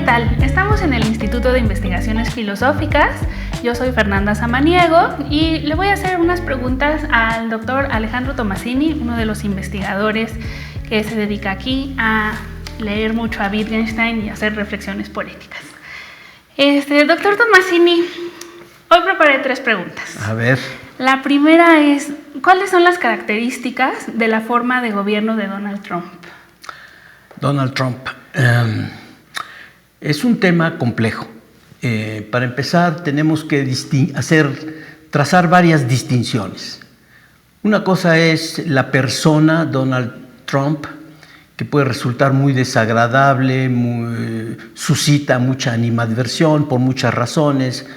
tal? Estamos en el Instituto de Investigaciones Filosóficas. Yo soy Fernanda Samaniego y le voy a hacer unas preguntas al doctor Alejandro Tomasini, uno de los investigadores que se dedica aquí a leer mucho a Wittgenstein y hacer reflexiones políticas. Doctor Tomasini, hoy preparé 3 preguntas. A ver. La primera es, ¿cuáles son las características de la forma de gobierno de Donald Trump? Donald Trump. Es un tema complejo. Para empezar, tenemos que trazar varias distinciones. Una cosa es la persona Donald Trump, que puede resultar muy desagradable, suscita mucha animadversión por muchas razones.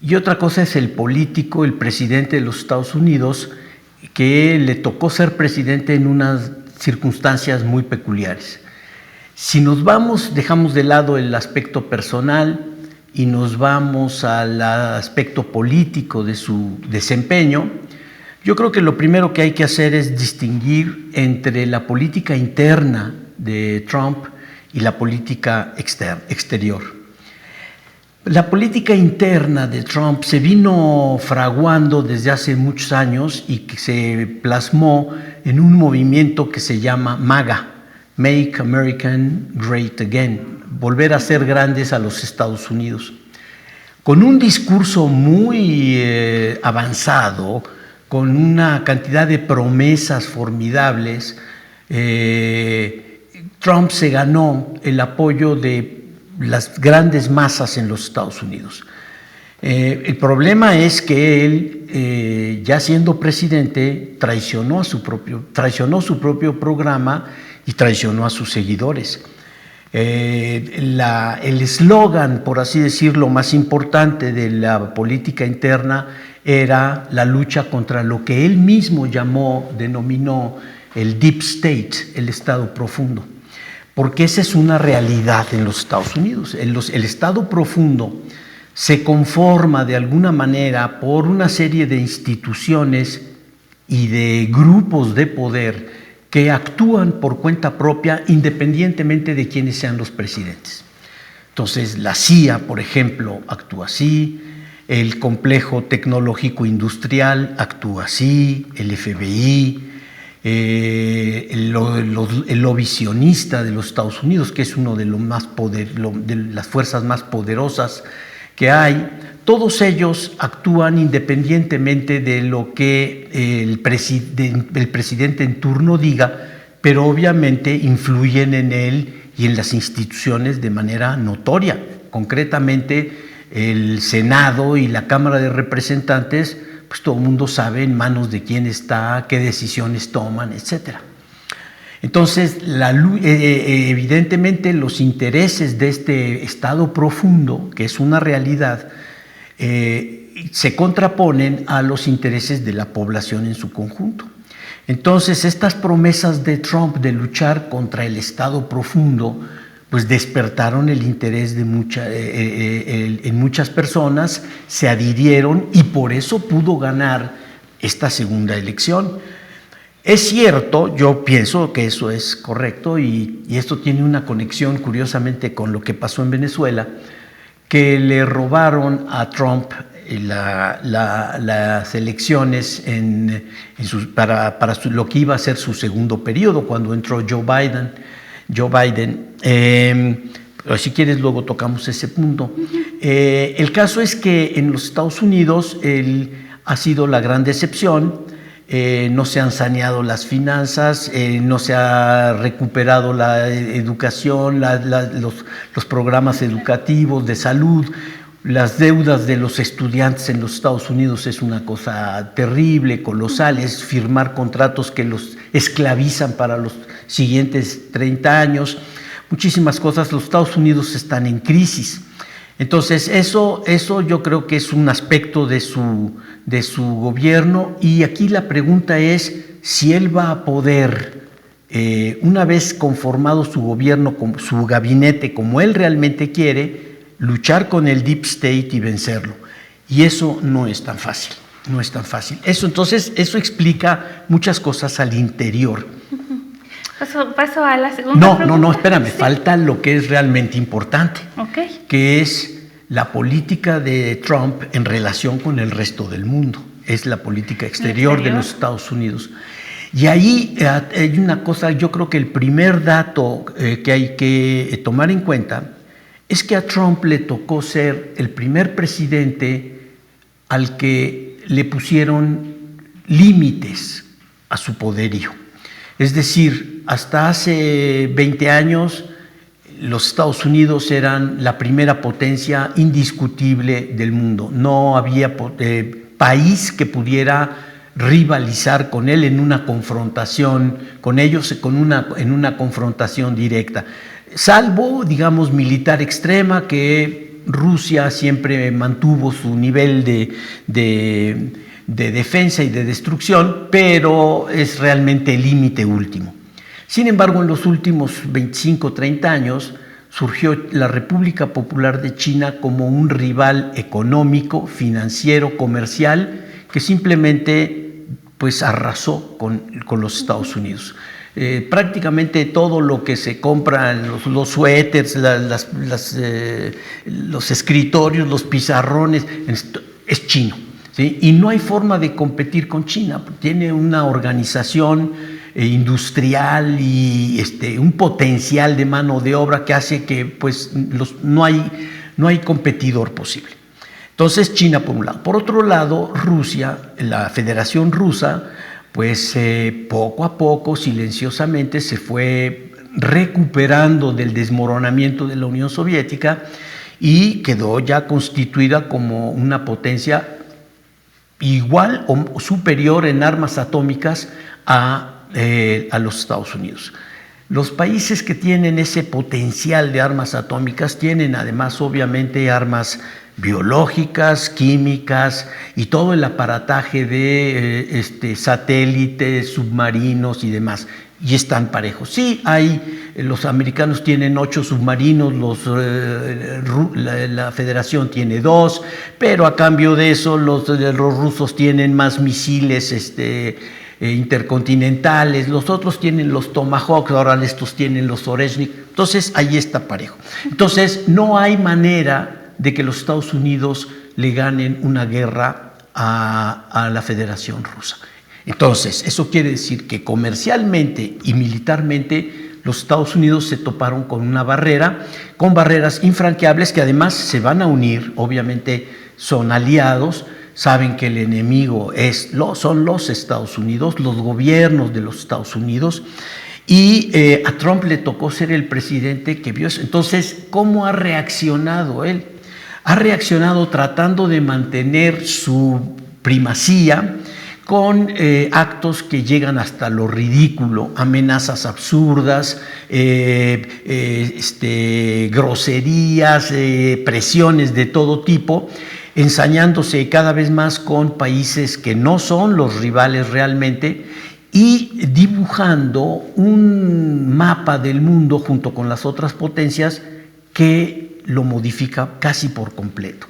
Y otra cosa es el político, el presidente de los Estados Unidos, que le tocó ser presidente en unas circunstancias muy peculiares. Si nos vamos, dejamos de lado el aspecto personal y nos vamos al aspecto político de su desempeño, yo creo que lo primero que hay que hacer es distinguir entre la política interna de Trump y la política exterior. La política interna de Trump se vino fraguando desde hace muchos años y que se plasmó en un movimiento que se llama MAGA, Make America Great Again, volver a ser grandes a los Estados Unidos. Con un discurso muy avanzado, con una cantidad de promesas formidables, Trump se ganó el apoyo de las grandes masas en los Estados Unidos. El problema es que él, ya siendo presidente, traicionó su propio programa y traicionó a sus seguidores. El eslogan, por así decirlo, más importante de la política interna era la lucha contra lo que él mismo denominó el Deep State, el Estado profundo. Porque esa es una realidad en los Estados Unidos. El Estado profundo se conforma de alguna manera por una serie de instituciones y de grupos de poder que actúan por cuenta propia independientemente de quiénes sean los presidentes. Entonces, la CIA, por ejemplo, actúa así, el complejo tecnológico industrial actúa así, el FBI, el lobby sionista de los Estados Unidos, que es uno de las fuerzas más poderosas que hay, todos ellos actúan independientemente de lo que el presidente en turno diga, pero obviamente influyen en él y en las instituciones de manera notoria. Concretamente, el Senado y la Cámara de Representantes, pues todo el mundo sabe en manos de quién está, qué decisiones toman, etc. Entonces, evidentemente los intereses de este Estado profundo, que es una realidad, se contraponen a los intereses de la población en su conjunto. Entonces, estas promesas de Trump de luchar contra el Estado profundo, pues despertaron el interés de en muchas personas, se adhirieron y por eso pudo ganar esta segunda elección. Es cierto, yo pienso que eso es correcto y esto tiene una conexión curiosamente con lo que pasó en Venezuela, que le robaron a Trump las elecciones para lo que iba a ser su segundo periodo cuando entró Joe Biden. Si quieres luego tocamos ese punto. El caso es que en los Estados Unidos él ha sido la gran decepción. No se han saneado las finanzas, no se ha recuperado la educación, los programas educativos de salud. Las deudas de los estudiantes en los Estados Unidos es una cosa terrible, colosal, es firmar contratos que los esclavizan para los siguientes 30 años, muchísimas cosas. Los Estados Unidos están en crisis. Entonces, eso yo creo que es un aspecto de su gobierno y aquí la pregunta es si él va a poder, una vez conformado su gobierno, su gabinete como él realmente quiere, luchar con el Deep State y vencerlo. Y eso no es tan fácil, Entonces, eso explica muchas cosas al interior. Paso a la segunda pregunta. No, espérame, sí. Falta lo que es realmente importante, que es la política de Trump en relación con el resto del mundo. Es la política exterior de los Estados Unidos. Y ahí hay una cosa, yo creo que el primer dato que hay que tomar en cuenta es que a Trump le tocó ser el primer presidente al que le pusieron límites a su poderío. Es decir, hasta hace 20 años los Estados Unidos eran la primera potencia indiscutible del mundo. No había país que pudiera rivalizar con él en una confrontación con ellos, en una confrontación directa. Salvo, digamos, militar extrema, que Rusia siempre mantuvo su nivel de defensa y de destrucción, pero es realmente el límite último. Sin embargo, en los últimos 25, 30 años surgió la República Popular de China como un rival económico, financiero, comercial, que simplemente pues arrasó con los Estados Unidos. Prácticamente todo lo que se compra, los suéteres, los escritorios, los pizarrones, es chino, ¿sí? Y no hay forma de competir con China. Tiene una organización industrial y un potencial de mano de obra que hace que pues, no hay competidor posible. Entonces, China por un lado. Por otro lado, Rusia, la Federación Rusa, pues poco a poco, silenciosamente, se fue recuperando del desmoronamiento de la Unión Soviética y quedó ya constituida como una potencia igual o superior en armas atómicas a los Estados Unidos. Los países que tienen ese potencial de armas atómicas tienen además obviamente armas biológicas, químicas y todo el aparataje de satélites, submarinos y demás, y están parejos. Sí, los americanos tienen 8 submarinos, la Federación tiene 2, pero a cambio de eso los rusos tienen más misiles intercontinentales, los otros tienen los Tomahawk, ahora estos tienen los Oreshnik, entonces ahí está parejo. Entonces no hay manera de que los Estados Unidos le ganen una guerra a la Federación Rusa. Entonces, eso quiere decir que comercialmente y militarmente los Estados Unidos se toparon con una barrera, con barreras infranqueables que además se van a unir, obviamente son aliados, saben que el enemigo son los Estados Unidos, los gobiernos de los Estados Unidos, y a Trump le tocó ser el presidente que vio eso. Entonces, ¿cómo ha reaccionado él? Ha reaccionado tratando de mantener su primacía con actos que llegan hasta lo ridículo, amenazas absurdas, groserías, presiones de todo tipo, ensañándose cada vez más con países que no son los rivales realmente y dibujando un mapa del mundo junto con las otras potencias que lo modifica casi por completo.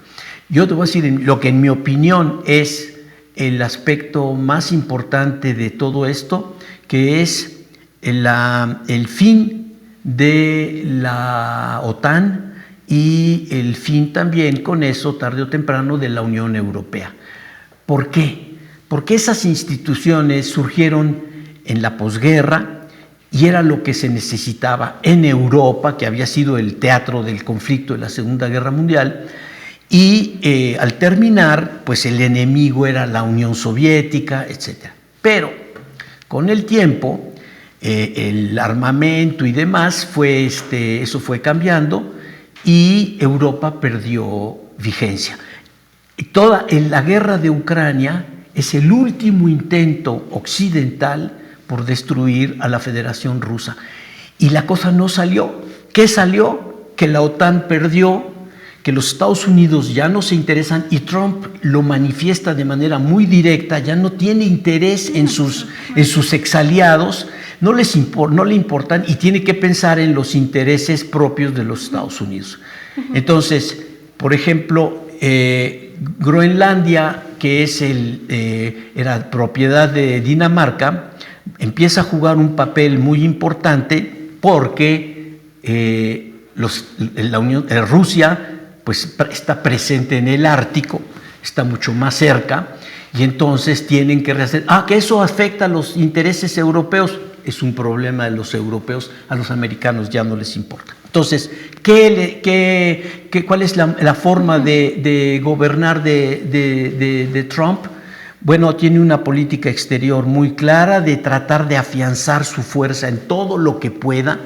Yo te voy a decir lo que en mi opinión es el aspecto más importante de todo esto, que es el fin de la OTAN y el fin también con eso, tarde o temprano, de la Unión Europea. ¿Por qué? Porque esas instituciones surgieron en la posguerra, y era lo que se necesitaba en Europa, que había sido el teatro del conflicto de la Segunda Guerra Mundial, y al terminar, pues el enemigo era la Unión Soviética, etc. Pero con el tiempo, el armamento y demás, eso fue cambiando y Europa perdió vigencia. La guerra de Ucrania es el último intento occidental por destruir a la Federación Rusa. Y la cosa no salió. ¿Qué salió? Que la OTAN perdió, que los Estados Unidos ya no se interesan y Trump lo manifiesta de manera muy directa, ya no tiene interés en sus exaliados, no le importan y tiene que pensar en los intereses propios de los Estados Unidos. Entonces, por ejemplo, Groenlandia, que era propiedad de Dinamarca, empieza a jugar un papel muy importante porque Rusia pues, está presente en el Ártico, está mucho más cerca, y entonces tienen que rehacer. Que eso afecta a los intereses europeos. Es un problema de los europeos, a los americanos ya no les importa. Entonces, ¿cuál es la forma de gobernar de Trump? Bueno, tiene una política exterior muy clara de tratar de afianzar su fuerza en todo lo que pueda,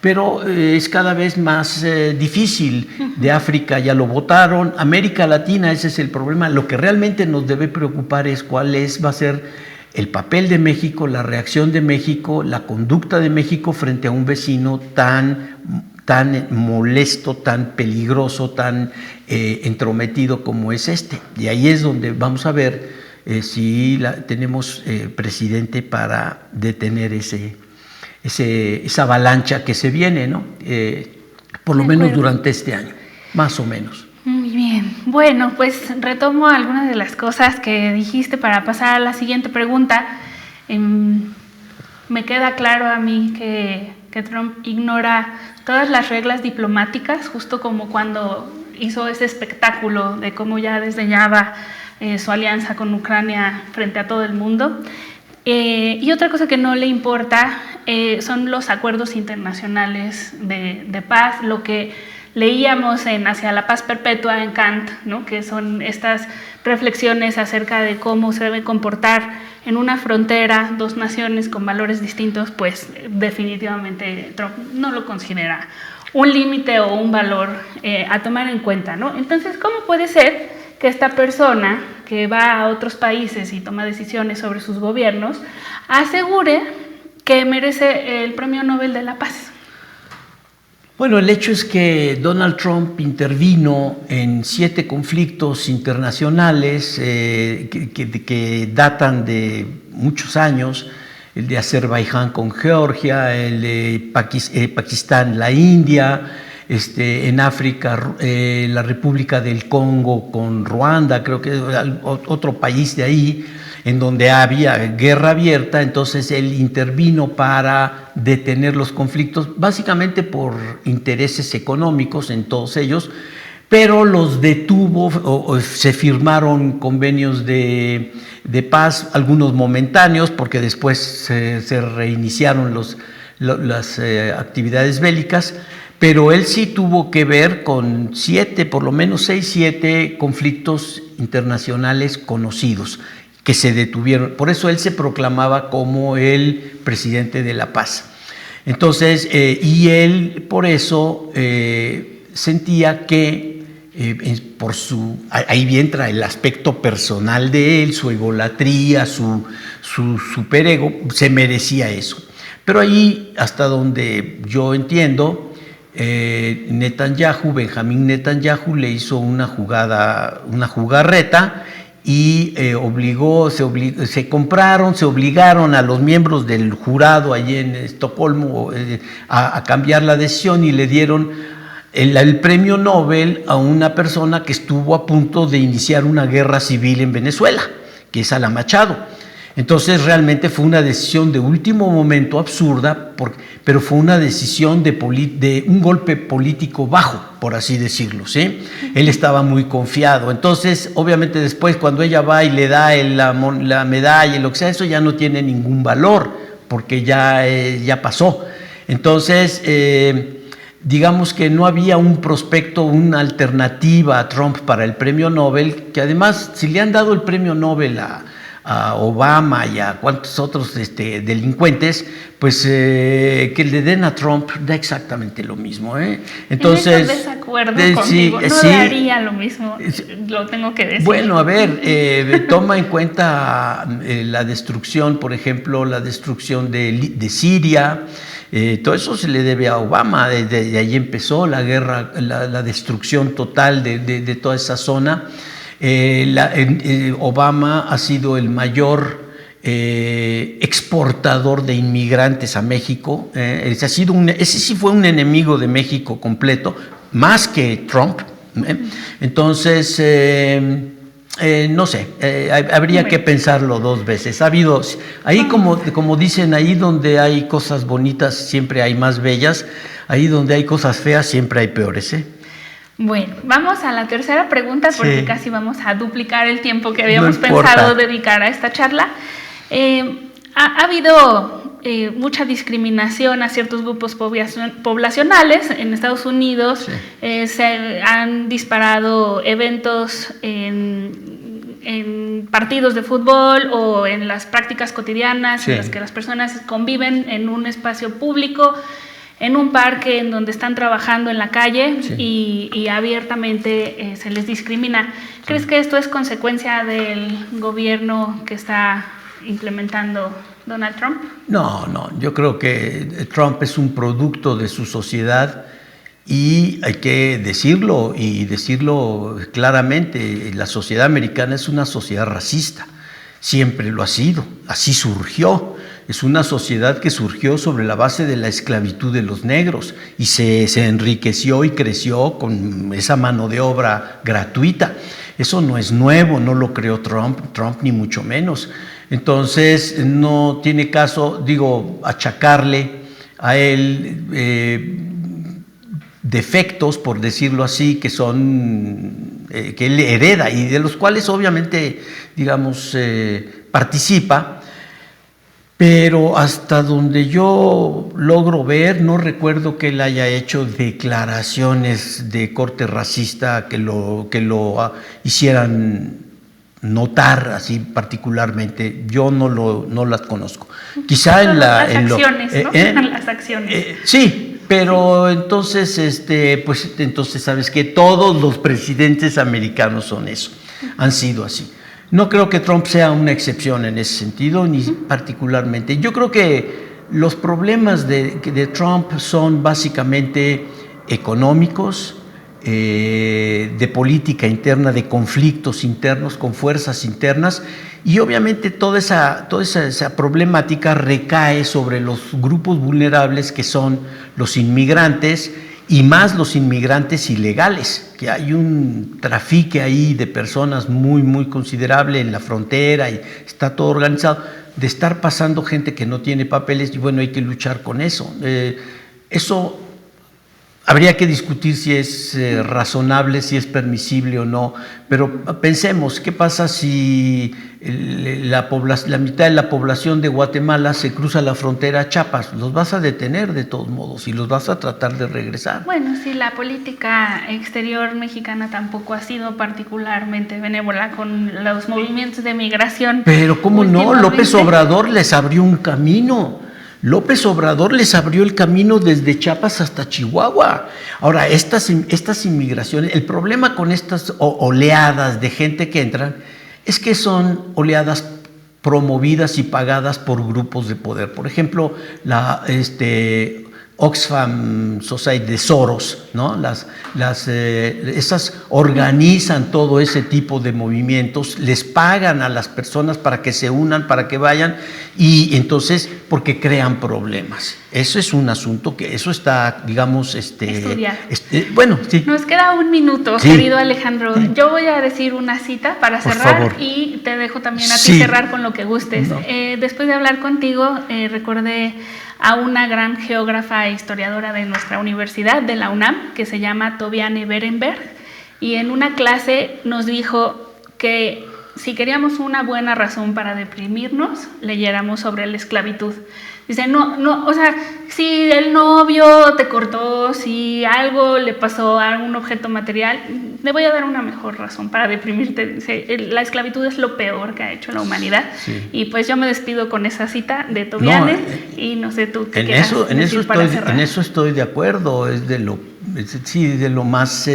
pero es cada vez más difícil. De África ya lo votaron, América Latina, ese es el problema. Lo que realmente nos debe preocupar es va a ser el papel de México, la reacción de México, la conducta de México frente a un vecino tan molesto, tan peligroso, tan entrometido como es este. Y ahí es donde vamos a ver si tenemos presidente para detener esa avalancha que se viene, ¿no? Por lo menos durante este año, más o menos. Muy bien. Bueno, pues retomo algunas de las cosas que dijiste para pasar a la siguiente pregunta. Me queda claro a mí que Trump ignora todas las reglas diplomáticas, justo como cuando hizo ese espectáculo de cómo ya desdeñaba su alianza con Ucrania frente a todo el mundo. Y otra cosa que no le importa son los acuerdos internacionales de paz, lo que leíamos en Hacia la Paz Perpetua en Kant, ¿no? Que son estas reflexiones acerca de cómo se debe comportar en una frontera dos naciones con valores distintos. Pues definitivamente Trump no lo considera un límite o un valor a tomar en cuenta, ¿no? Entonces, ¿cómo puede ser que esta persona que va a otros países y toma decisiones sobre sus gobiernos asegure que merece el Premio Nobel de la Paz? Bueno, el hecho es que Donald Trump intervino en 7 conflictos internacionales que datan de muchos años: el de Azerbaiyán con Georgia, el de Pakistán, la India, en África, la República del Congo con Ruanda, creo que otro país de ahí, en donde había guerra abierta. Entonces él intervino para detener los conflictos, básicamente por intereses económicos en todos ellos, pero los detuvo, o se firmaron convenios de paz, algunos momentáneos, porque después se reiniciaron las actividades bélicas, pero él sí tuvo que ver con 7, por lo menos 6-7 conflictos internacionales conocidos que se detuvieron. Por eso él se proclamaba como el presidente de la paz. Entonces, y él por eso sentía que ahí entra el aspecto personal de él, su egolatría, su superego, se merecía eso. Pero ahí, hasta donde yo entiendo, Benjamín Netanyahu le hizo una jugarreta, y se obligaron a los miembros del jurado allí en Estocolmo a cambiar la decisión, y le dieron el premio Nobel a una persona que estuvo a punto de iniciar una guerra civil en Venezuela, que es Alan Machado. Entonces realmente fue una decisión de último momento absurda, pero fue una decisión de un golpe político bajo, por así decirlo, ¿sí? Él estaba muy confiado. Entonces, obviamente después, cuando ella va y le da la medalla y lo que sea, eso ya no tiene ningún valor, porque ya pasó. Entonces, digamos que no había un prospecto, una alternativa a Trump para el premio Nobel, que además, si le han dado el premio Nobel a Obama y a cuantos otros delincuentes, pues que le den a Trump da exactamente lo mismo, ¿eh? Entonces, en desacuerdo contigo, no le haría lo mismo, lo tengo que decir. Bueno, a ver, toma en cuenta la destrucción, por ejemplo, la destrucción de Siria. Todo eso se le debe a Obama. De ahí empezó la guerra, la destrucción total de toda esa zona. Obama ha sido el mayor exportador de inmigrantes a México. Ese sí fue un enemigo de México completo, más que Trump. Entonces, No sé, habría que pensarlo 2 veces. Ha habido, ahí como dicen, ahí donde hay cosas bonitas siempre hay más bellas, ahí donde hay cosas feas siempre hay peores, ¿eh? Bueno, vamos a la tercera pregunta porque Sí. casi vamos a duplicar el tiempo que habíamos No importa. pensado dedicar a esta charla. Ha habido mucha discriminación a ciertos grupos poblacionales. En Estados Unidos Sí. se han disparado eventos en partidos de fútbol o en las prácticas cotidianas Sí. en las que las personas conviven en un espacio público, en un parque en donde están trabajando en la calle. Sí. y abiertamente se les discrimina. ¿Crees que esto es consecuencia del gobierno que está implementando Donald Trump? No, yo creo que Trump es un producto de su sociedad y hay que decirlo y decirlo claramente. La sociedad americana es una sociedad racista, siempre lo ha sido, así surgió. Es una sociedad que surgió sobre la base de la esclavitud de los negros y se enriqueció y creció con esa mano de obra gratuita. Eso no es nuevo, no lo creó Trump ni mucho menos. Entonces no tiene caso, achacarle a él defectos, por decirlo así, que son que él hereda y de los cuales obviamente, participa. Pero hasta donde yo logro ver, no recuerdo que él haya hecho declaraciones de corte racista que lo hicieran notar así particularmente. Yo no las conozco. Quizá en las acciones, ¿no? Las acciones. Sí, pero entonces, entonces sabes que todos los presidentes americanos son eso, han sido así. No creo que Trump sea una excepción en ese sentido, ni particularmente. Yo creo que los problemas de Trump son básicamente económicos, de política interna, de conflictos internos con fuerzas internas, y obviamente toda esa problemática recae sobre los grupos vulnerables que son los inmigrantes, y más los inmigrantes ilegales, que hay un trafique ahí de personas muy, muy considerable en la frontera y está todo organizado, de estar pasando gente que no tiene papeles y bueno, hay que luchar con eso. Eso habría que discutir si es razonable, si es permisible o no, pero pensemos, ¿qué pasa si la mitad de la población de Guatemala se cruza la frontera a Chiapas? Los vas a detener de todos modos y los vas a tratar de regresar. Bueno, sí, la política exterior mexicana tampoco ha sido particularmente benévola con los movimientos de migración. Pero ¿cómo no? López Obrador les abrió un camino. López Obrador les abrió el camino desde Chiapas hasta Chihuahua. Ahora, estas inmigraciones, el problema con estas oleadas de gente que entran es que son oleadas promovidas y pagadas por grupos de poder. Por ejemplo, Oxfam Society de Soros, ¿no? Esas organizan todo ese tipo de movimientos, les pagan a las personas para que se unan, para que vayan, y entonces, porque crean problemas. Eso es un asunto que eso está, estudiado. Bueno, sí. Nos queda un minuto, sí. Querido Alejandro. Yo voy a decir una cita para Por cerrar favor. Y te dejo también a ti Sí. cerrar con lo que gustes. No. Después de hablar contigo, recordé a una gran geógrafa e historiadora de nuestra universidad, de la UNAM, que se llama Tobiane Berenberg, y en una clase nos dijo que si queríamos una buena razón para deprimirnos, leyéramos sobre la esclavitud. Dice, o sea, si el novio te cortó, si algo le pasó a un objeto material, le voy a dar una mejor razón para deprimirte. Dice, la esclavitud es lo peor que ha hecho la humanidad. Sí. Y pues yo me despido con esa cita de Tobiane, y no sé tú qué quieras decir para cerrar. En eso estoy de acuerdo, es de lo más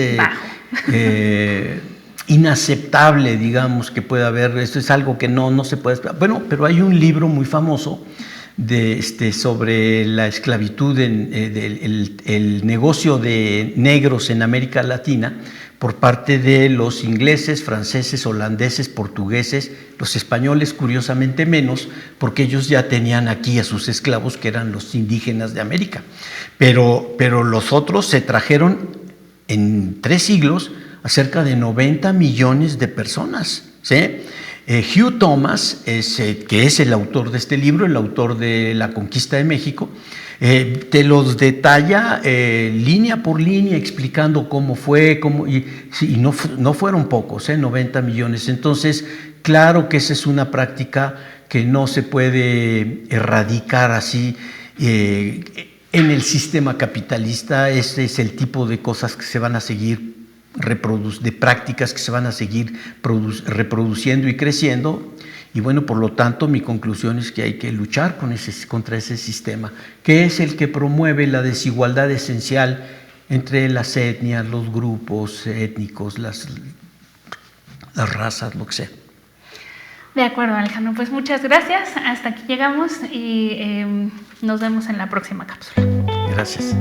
inaceptable, digamos, que pueda haber. Esto es algo que no se puede esperar. Bueno, pero hay un libro muy famoso sobre la esclavitud, el negocio de negros en América Latina por parte de los ingleses, franceses, holandeses, portugueses, los españoles curiosamente menos, porque ellos ya tenían aquí a sus esclavos que eran los indígenas de América. Pero los otros se trajeron en 3 siglos a cerca de 90 millones de personas, ¿sí? Hugh Thomas, que es el autor de este libro, el autor de La Conquista de México, te los detalla línea por línea, explicando cómo fue, y no fueron pocos, 90 millones. Entonces, claro que esa es una práctica que no se puede erradicar así en el sistema capitalista. Ese es el tipo de cosas que se van a seguir de prácticas que se van a seguir reproduciendo y creciendo. Y bueno, por lo tanto, mi conclusión es que hay que luchar contra ese sistema, que es el que promueve la desigualdad esencial entre las etnias, los grupos étnicos, las razas, lo que sea. De acuerdo, Alejandro. Pues muchas gracias. Hasta aquí llegamos y nos vemos en la próxima cápsula. Gracias.